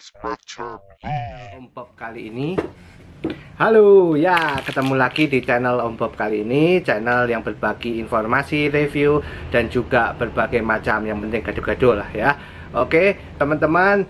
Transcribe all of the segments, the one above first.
Om Bob kali ini. Halo ya, ketemu lagi di channel Om Bob kali ini, channel yang berbagi informasi, review, dan juga berbagai macam, yang penting gaduh-gaduh lah ya. Oke teman-teman,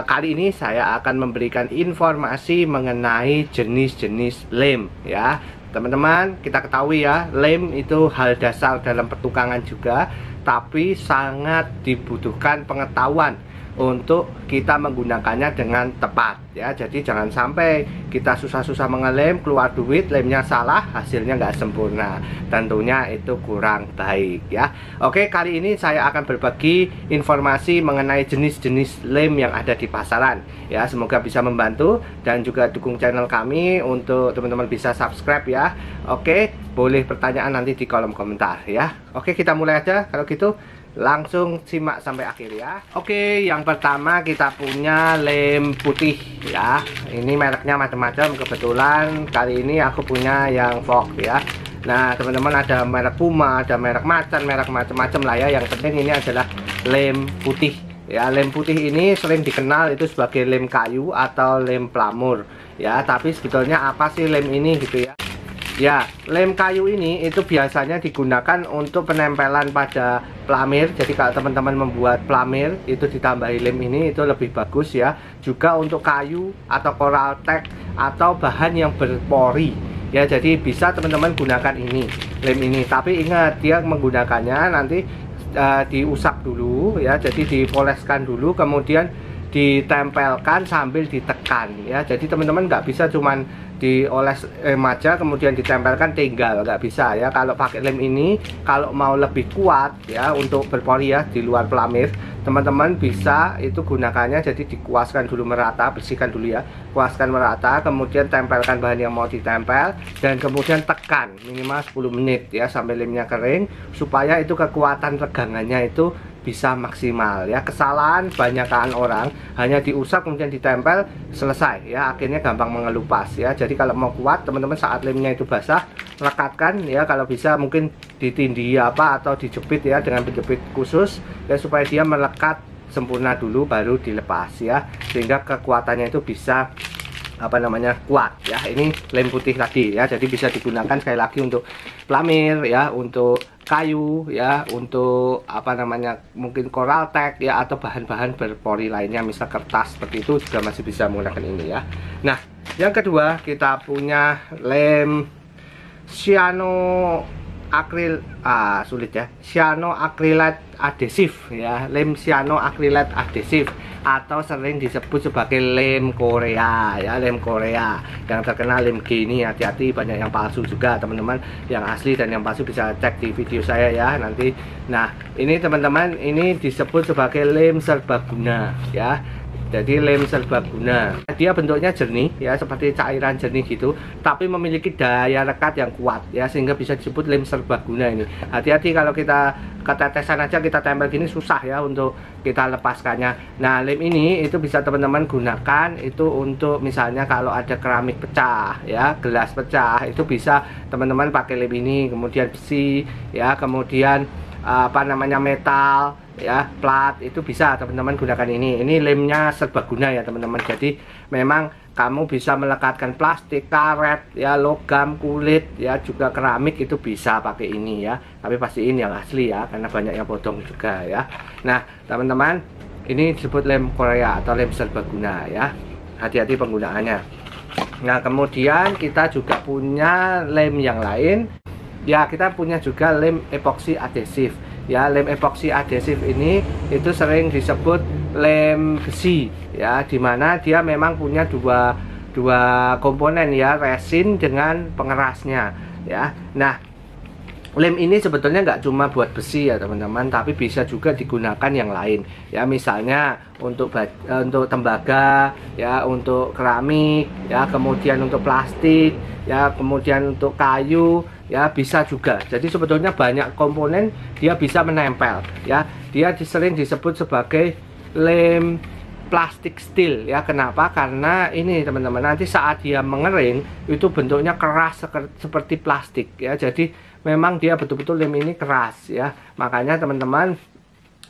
kali ini saya akan memberikan informasi mengenai jenis-jenis lem ya. Teman-teman, kita ketahui ya, lem itu hal dasar dalam pertukangan juga, tapi sangat dibutuhkan pengetahuan untuk kita menggunakannya dengan tepat ya. Jadi jangan sampai kita susah-susah mengelem, keluar duit, lemnya salah, hasilnya nggak sempurna, tentunya itu kurang baik ya. Oke, kali ini saya akan berbagi informasi mengenai jenis-jenis lem yang ada di pasaran ya. Semoga bisa membantu, dan juga dukung channel kami untuk teman-teman bisa subscribe ya. Oke, boleh pertanyaan nanti di kolom komentar ya. Oke, kita mulai aja kalau gitu. Langsung simak sampai akhir ya. Oke, yang pertama kita punya lem putih ya. Ini mereknya macam-macam, kebetulan kali ini aku punya yang Vogue ya. Nah teman-teman, ada merek Puma, ada merek Macan, merek macam-macam lah ya. Yang penting ini adalah lem putih ya. Lem putih ini sering dikenal itu sebagai lem kayu atau lem plamur ya. Tapi sebetulnya apa sih lem ini gitu ya? Ya, lem kayu ini itu biasanya digunakan untuk penempelan pada plamir. Jadi kalau teman-teman membuat plamir itu ditambahi lem ini, itu lebih bagus ya. Juga untuk kayu atau coral tag atau bahan yang berpori ya. Jadi bisa teman-teman gunakan ini, lem ini. Tapi ingat, dia menggunakannya nanti diusap dulu ya. Jadi dipoleskan dulu, kemudian ditempelkan sambil ditekan ya. Jadi teman-teman nggak bisa cuman dioles aja kemudian ditempelkan tinggal, nggak bisa ya. Kalau pakai lem ini, kalau mau lebih kuat ya untuk berpori ya di luar plamir, teman-teman bisa itu gunakannya. Jadi dikuaskan dulu merata, bersihkan dulu ya, kuaskan merata, kemudian tempelkan bahan yang mau ditempel, dan kemudian tekan minimal 10 menit ya sampai lemnya kering, supaya itu kekuatan pegangannya itu bisa maksimal ya. Kesalahan banyakan orang hanya diusap kemudian ditempel, selesai ya, akhirnya gampang mengelupas ya. Jadi kalau mau kuat teman-teman, saat lemnya itu basah, rekatkan ya. Kalau bisa mungkin ditindih apa atau dijepit ya dengan penjepit khusus ya, supaya dia melekat sempurna dulu baru dilepas ya, sehingga kekuatannya itu bisa kuat ya. Ini lem putih tadi ya. Jadi bisa digunakan sekali lagi untuk plamir ya, untuk kayu ya, untuk mungkin coral tag ya, atau bahan-bahan berpori lainnya, misal kertas seperti itu juga masih bisa menggunakan ini ya. Nah yang kedua kita punya lem cyanoacrylate adhesif ya. Lem cyanoacrylate adhesif atau sering disebut sebagai lem Korea ya. Lem Korea yang terkenal lem G ini, hati-hati, banyak yang palsu juga teman-teman. Yang asli dan yang palsu bisa cek di video saya ya nanti. Nah ini teman-teman, ini disebut sebagai lem serbaguna ya. Jadi lem serbaguna, dia bentuknya jernih ya, seperti cairan jernih gitu, tapi memiliki daya rekat yang kuat ya, sehingga bisa disebut lem serbaguna ini. Hati-hati kalau kita ketetesan aja kita tempel gini, susah ya untuk kita lepaskannya. Nah lem ini itu bisa teman-teman gunakan itu untuk misalnya kalau ada keramik pecah ya, gelas pecah, itu bisa teman-teman pakai lem ini. Kemudian besi ya, kemudian metal ya, plat, itu bisa teman-teman gunakan ini. Ini lemnya serbaguna ya teman-teman. Jadi memang kamu bisa melekatkan plastik, karet ya, logam, kulit ya, juga keramik, itu bisa pakai ini ya. Tapi pastiin yang asli ya, karena banyak yang bodong juga ya. Nah teman-teman, ini disebut lem Korea atau lem serbaguna ya. Hati-hati penggunaannya. Nah kemudian kita juga punya lem yang lain ya. Kita punya juga lem epoxy adhesif ya. Lem epoxy adhesif ini itu sering disebut lem besi ya, dimana dia memang punya dua komponen ya, resin dengan pengerasnya ya. Nah lem ini sebetulnya nggak cuma buat besi ya teman-teman, tapi bisa juga digunakan yang lain ya. Misalnya untuk tembaga ya, untuk keramik ya, kemudian untuk plastik ya, kemudian untuk kayu ya, bisa juga. Jadi sebetulnya banyak komponen dia bisa menempel ya. Dia sering disebut sebagai lem plastik steel ya. Kenapa? Karena ini teman-teman, nanti saat dia mengering itu bentuknya keras seperti plastik ya. Jadi memang dia betul-betul lem ini keras ya. Makanya teman-teman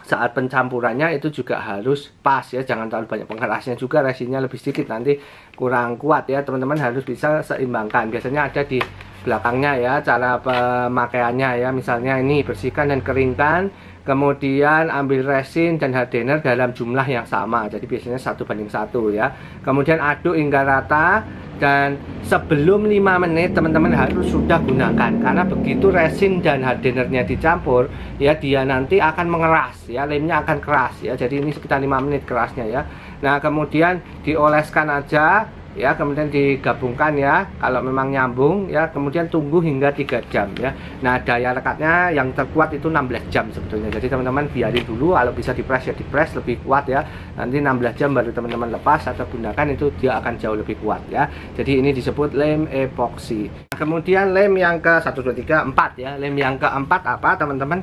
saat pencampurannya itu juga harus pas ya, jangan terlalu banyak pengerasnya juga, resinnya lebih sedikit nanti kurang kuat ya. Teman-teman harus bisa seimbangkan. Biasanya ada di belakangnya ya cara pemakaiannya ya. Misalnya ini bersihkan dan keringkan, kemudian ambil resin dan hardener dalam jumlah yang sama, jadi biasanya 1:1 ya. Kemudian aduk hingga rata, dan sebelum 5 menit teman-teman harus sudah gunakan, karena begitu resin dan hardenernya dicampur ya, dia nanti akan mengeras ya, lemnya akan keras ya. Jadi ini sekitar 5 menit kerasnya ya. Nah kemudian dioleskan aja ya, kemudian digabungkan ya kalau memang nyambung ya, kemudian tunggu hingga 3 jam ya. Nah daya rekatnya yang terkuat itu 16 jam sebetulnya, jadi teman-teman biarin dulu, kalau bisa dipres ya dipres lebih kuat ya, nanti 16 jam baru teman-teman lepas atau gunakan, itu dia akan jauh lebih kuat ya. Jadi ini disebut lem epoksi. Kemudian lem yang ke 1, 2, 3, 4 ya. Lem yang keempat apa teman-teman?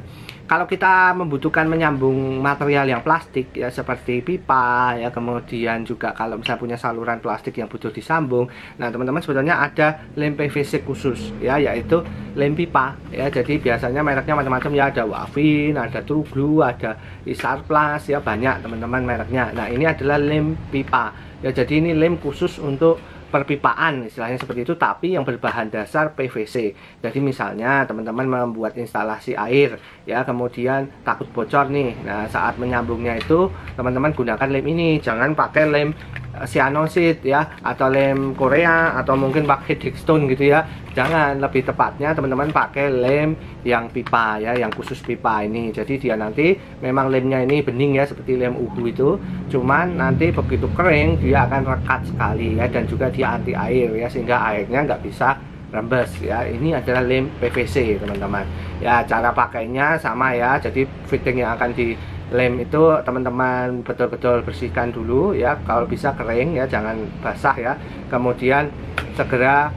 Kalau kita membutuhkan menyambung material yang plastik ya, seperti pipa ya, kemudian juga kalau misalnya punya saluran plastik yang butuh disambung, nah teman-teman sebetulnya ada lem PVC khusus ya, yaitu lem pipa ya. Jadi biasanya mereknya macam-macam ya, ada Wavin, ada True Glue, ada Isar Plus ya, banyak teman-teman mereknya. Nah ini adalah lem pipa ya, jadi ini lem khusus untuk perpipaan istilahnya seperti itu, tapi yang berbahan dasar PVC. Jadi misalnya teman-teman membuat instalasi air ya, kemudian takut bocor nih, nah saat menyambungnya itu teman-teman gunakan lem ini, jangan pakai lem cyanosid ya, atau lem Korea, atau mungkin pakai Dextone gitu ya. Jangan, lebih tepatnya teman-teman pakai lem yang pipa ya, yang khusus pipa ini. Jadi dia nanti memang lemnya ini bening ya, seperti lem uhu itu, cuman nanti begitu kering dia akan rekat sekali ya, dan juga dia anti air ya, sehingga airnya nggak bisa rembes ya. Ini adalah lem PVC teman-teman ya. Cara pakainya sama ya, jadi fitting yang akan di lem itu teman-teman betul-betul bersihkan dulu ya, kalau bisa kering ya, jangan basah ya. Kemudian segera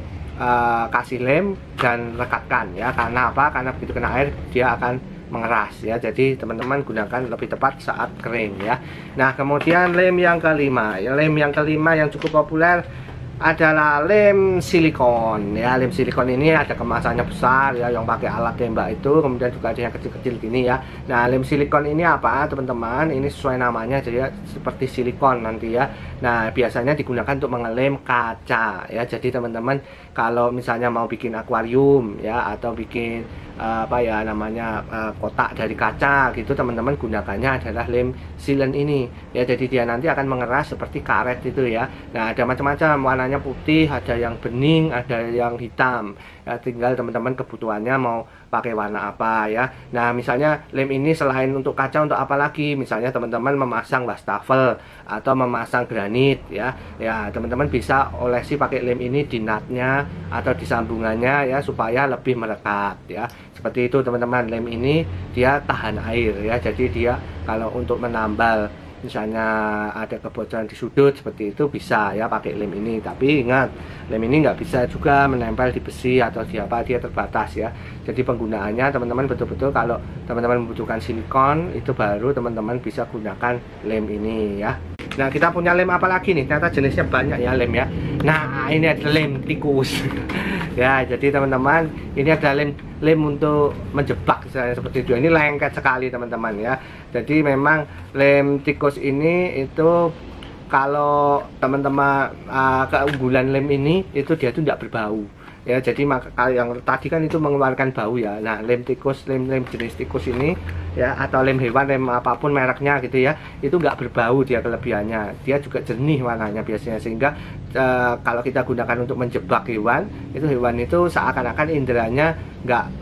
kasih lem dan rekatkan ya. Karena apa? Karena begitu kena air dia akan mengeras ya. Jadi teman-teman gunakan lebih tepat saat kering ya. Nah kemudian lem yang kelima ya, lem yang kelima yang cukup populer adalah lem silikon ya. Lem silikon ini ada kemasannya besar ya, yang pakai alat tembak itu, kemudian juga ada yang kecil-kecil gini ya. Nah lem silikon ini apa teman-teman? Ini sesuai namanya, jadi seperti silikon nanti ya. Nah biasanya digunakan untuk mengelem kaca ya. Jadi teman-teman kalau misalnya mau bikin akuarium ya, atau bikin apa ya namanya, kotak dari kaca gitu, teman-teman gunakannya adalah lem silen ini ya. Jadi dia nanti akan mengeras seperti karet itu ya. Nah ada macam-macam, warnanya putih, ada yang bening, ada yang hitam ya, tinggal teman-teman kebutuhannya mau pakai warna apa ya. Nah misalnya lem ini selain untuk kaca, untuk apa lagi? Misalnya teman-teman memasang wastafel atau memasang granit ya, ya teman-teman bisa olesi pakai lem ini di nutnya atau di sambungannya ya, supaya lebih melekat ya. Seperti itu teman-teman, lem ini dia tahan air ya, jadi dia kalau untuk menambal misalnya ada kebocoran di sudut seperti itu bisa ya pakai lem ini. Tapi ingat, lem ini nggak bisa juga menempel di besi atau di apa, dia terbatas ya. Jadi penggunaannya teman-teman betul-betul kalau teman-teman membutuhkan silikon, itu baru teman-teman bisa gunakan lem ini ya. Nah kita punya lem apa lagi nih, ternyata jenisnya banyak ya lem ya. Nah ini adalah lem tikus ya. Jadi teman-teman ini adalah lem untuk menjebak seperti itu. Ini lengket sekali teman-teman ya. Jadi memang lem tikus ini itu kalau teman-teman keunggulan lem ini itu dia tuh tidak berbau ya. Jadi yang tadi kan itu mengeluarkan bau ya. Nah lem tikus, lem jenis tikus ini ya, atau lem hewan, lem apapun mereknya gitu ya, itu nggak berbau dia, kelebihannya dia juga jernih warnanya biasanya, sehingga kalau kita gunakan untuk menjebak hewan itu seakan-akan inderanya nggak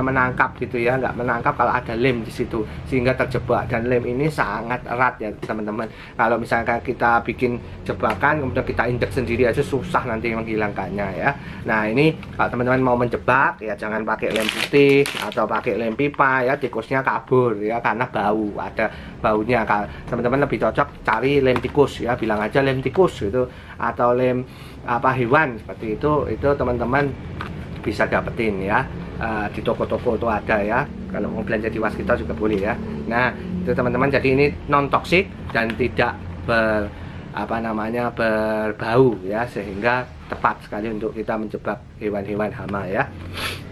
menangkap gitu ya, nggak menangkap kalau ada lem di situ, sehingga terjebak. Dan lem ini sangat erat ya teman-teman. Kalau misalkan kita bikin jebakan kemudian kita injek sendiri aja susah nanti menghilangkannya ya. Nah ini kalau teman-teman mau menjebak ya, jangan pakai lem putih atau pakai lem pipa ya, tikusnya kabur ya karena bau, ada baunya. Kalau teman-teman lebih cocok cari lem tikus ya, bilang aja lem tikus gitu, atau lem hewan seperti itu teman-teman bisa dapetin ya. Di toko-toko itu ada ya, kalau mau belanja di Waskita juga boleh ya. Nah itu teman-teman, jadi ini non toksik dan tidak berbau ya, sehingga tepat sekali untuk kita menjebak hewan-hewan hama ya.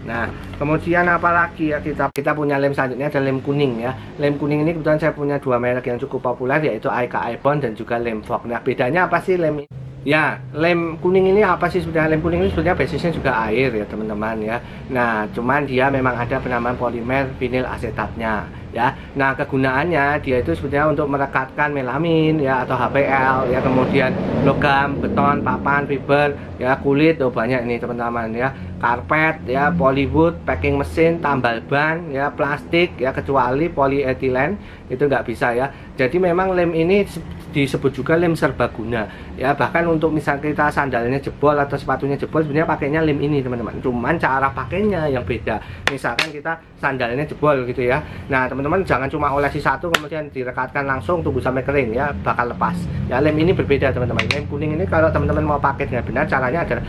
Nah, kemudian apalagi ya, kita punya lem selanjutnya ada lem kuning ya. Lem kuning ini kebetulan saya punya dua merek yang cukup populer, yaitu AIKA Bond dan juga lem Fog. Nah, bedanya apa sih lem ini? Ya, lem kuning ini apa sih sebenarnya? Lem kuning ini sebenarnya basisnya juga air ya teman-teman ya. Nah, cuman dia memang ada penambahan polimer vinil asetatnya ya. Nah, kegunaannya dia itu sebenarnya untuk merekatkan melamin ya atau HPL ya, kemudian logam, beton, papan, fiber ya, kulit, banyak ini teman-teman ya. Karpet ya, polywood, packing mesin, tambal ban ya, plastik ya, kecuali polyethylene itu nggak bisa ya. Jadi memang lem ini disebut juga lem serbaguna ya. Bahkan untuk misal kita sandalnya jebol atau sepatunya jebol, sebenarnya pakainya lem ini teman-teman, cuman cara pakainya yang beda. Misalkan kita sandalnya jebol gitu ya, nah teman-teman jangan cuma olesi satu kemudian direkatkan langsung tunggu sampai kering ya, bakal lepas ya. Lem ini berbeda teman-teman. Lem kuning ini kalau teman-teman mau pakai dengan benar, caranya adalah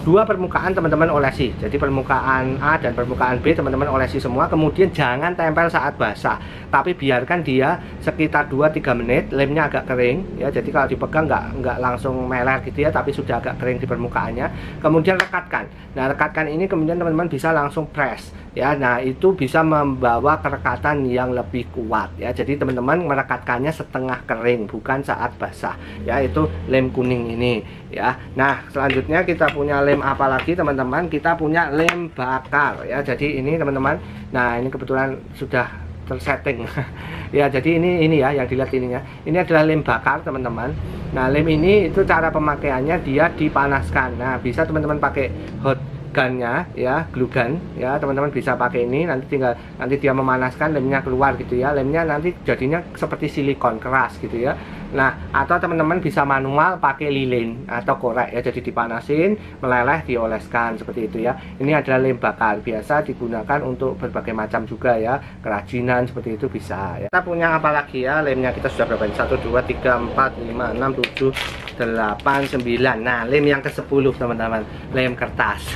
dua permukaan teman-teman olesi. Jadi permukaan A dan permukaan B teman-teman olesi semua, kemudian jangan tempel saat basah, tapi biarkan dia sekitar 2-3 menit, lemnya agak kering ya. Jadi kalau dipegang nggak langsung meler gitu ya, tapi sudah agak kering di permukaannya, kemudian rekatkan. Nah, rekatkan ini kemudian teman-teman bisa langsung press ya. Nah, itu bisa membawa kerekatan yang lebih kuat ya. Jadi teman-teman merekatkannya setengah kering, bukan saat basah ya. Itu lem kuning ini ya. Nah, selanjutnya kita punya lem apa lagi teman-teman? Kita punya lem bakar ya. Jadi ini teman-teman, nah ini kebetulan sudah tersetting ya. Jadi ini ya yang dilihat ininya, ini adalah lem bakar teman-teman. Nah, lem ini itu cara pemakaiannya dia dipanaskan. Nah, bisa teman-teman pakai hot gunnya ya, glue gun ya, teman-teman bisa pakai ini. Nanti dia memanaskan, lemnya keluar gitu ya. Lemnya nanti jadinya seperti silikon keras gitu ya. Nah, atau teman-teman bisa manual pakai lilin atau korek ya. Jadi dipanasin, meleleh, dioleskan seperti itu ya. Ini adalah lem bakar, biasa digunakan untuk berbagai macam juga ya, kerajinan seperti itu bisa ya. Kita punya apa lagi ya? Lemnya kita sudah berapa? 1 2 3 4 5 6 7 8 9. Nah, lem yang ke-10 teman-teman, lem kertas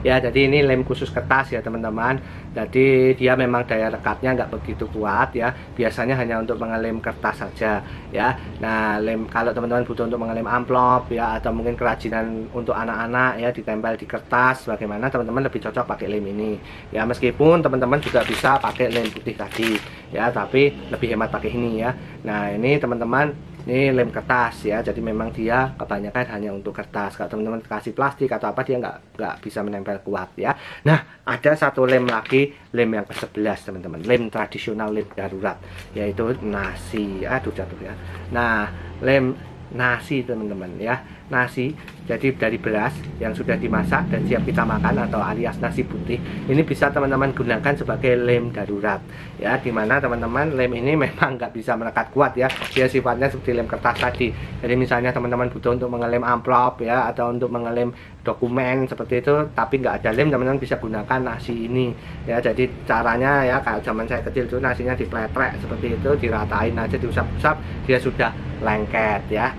ya. Jadi ini lem khusus kertas ya teman-teman. Jadi dia memang daya rekatnya nggak begitu kuat ya, biasanya hanya untuk mengelem kertas saja ya. Nah, lem kalau teman-teman butuh untuk mengelem amplop ya, atau mungkin kerajinan untuk anak-anak ya, ditempel di kertas, bagaimana teman-teman lebih cocok pakai lem ini ya. Meskipun teman-teman juga bisa pakai lem putih tadi ya, tapi lebih hemat pakai ini ya. Nah, ini teman-teman, ini lem kertas ya. Jadi memang dia kebanyakan hanya untuk kertas. Kalau teman-teman kasih plastik atau apa, dia nggak bisa menempel kuat ya. Nah, ada satu lem lagi, lem yang ke-11 teman-teman, lem tradisional, lem darurat, yaitu nasi. Aduh, jatuh ya. Nah, lem nasi teman-teman ya. Nasi jadi dari beras yang sudah dimasak dan siap kita makan, atau alias nasi putih. Ini bisa teman-teman gunakan sebagai lem darurat ya, dimana teman-teman lem ini memang nggak bisa melekat kuat ya, dia sifatnya seperti lem kertas tadi. Jadi misalnya teman-teman butuh untuk mengelem amplop ya, atau untuk mengelem dokumen seperti itu, tapi nggak ada lem, teman-teman bisa gunakan nasi ini ya. Jadi caranya ya, kalau zaman saya kecil itu nasinya dipletrek seperti itu, diratain aja, diusap-usap, dia sudah lengket ya.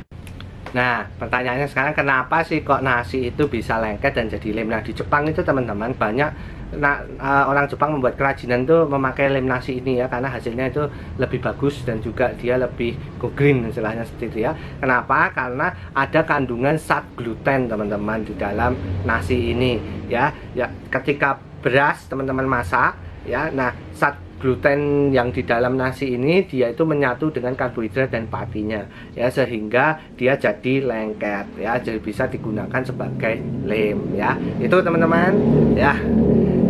Nah, pertanyaannya sekarang, kenapa sih kok nasi itu bisa lengket dan jadi lem? Nah, di Jepang itu teman-teman banyak orang Jepang membuat kerajinan itu memakai lem nasi ini ya, karena hasilnya itu lebih bagus dan juga dia lebih go green istilahnya seperti itu ya. Kenapa? Karena ada kandungan zat gluten teman-teman di dalam nasi ini ya. Ya, ketika beras teman-teman masak ya, nah zat gluten yang di dalam nasi ini dia itu menyatu dengan karbohidrat dan patinya ya, sehingga dia jadi lengket ya, jadi bisa digunakan sebagai lem ya. Itu teman-teman ya.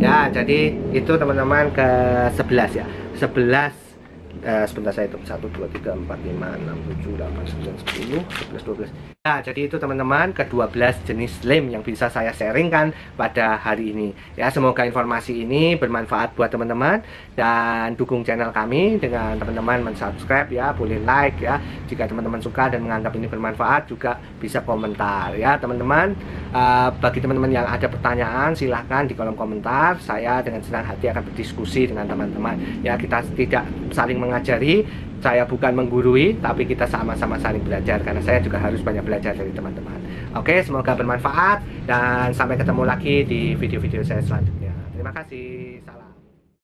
Ya, jadi itu teman-teman ke-11 ya. 11 sebentar saya hitung, 1 2 3 4 5 6 7 8 9 10 11 12. Nah, jadi itu teman-teman ke-12 jenis lem yang bisa saya sharingkan pada hari ini ya. Semoga informasi ini bermanfaat buat teman-teman, dan dukung channel kami dengan teman-teman mensubscribe ya, boleh like ya. Jika teman-teman suka dan menganggap ini bermanfaat, juga bisa komentar ya teman-teman. Bagi teman-teman yang ada pertanyaan, silahkan di kolom komentar. Saya dengan senang hati akan berdiskusi dengan teman-teman ya. Kita tidak saling mengajari, saya bukan menggurui, tapi kita sama-sama saling belajar, karena saya juga harus banyak belajar dari teman-teman. Oke, semoga bermanfaat, dan sampai ketemu lagi di video-video saya selanjutnya. Terima kasih, salam.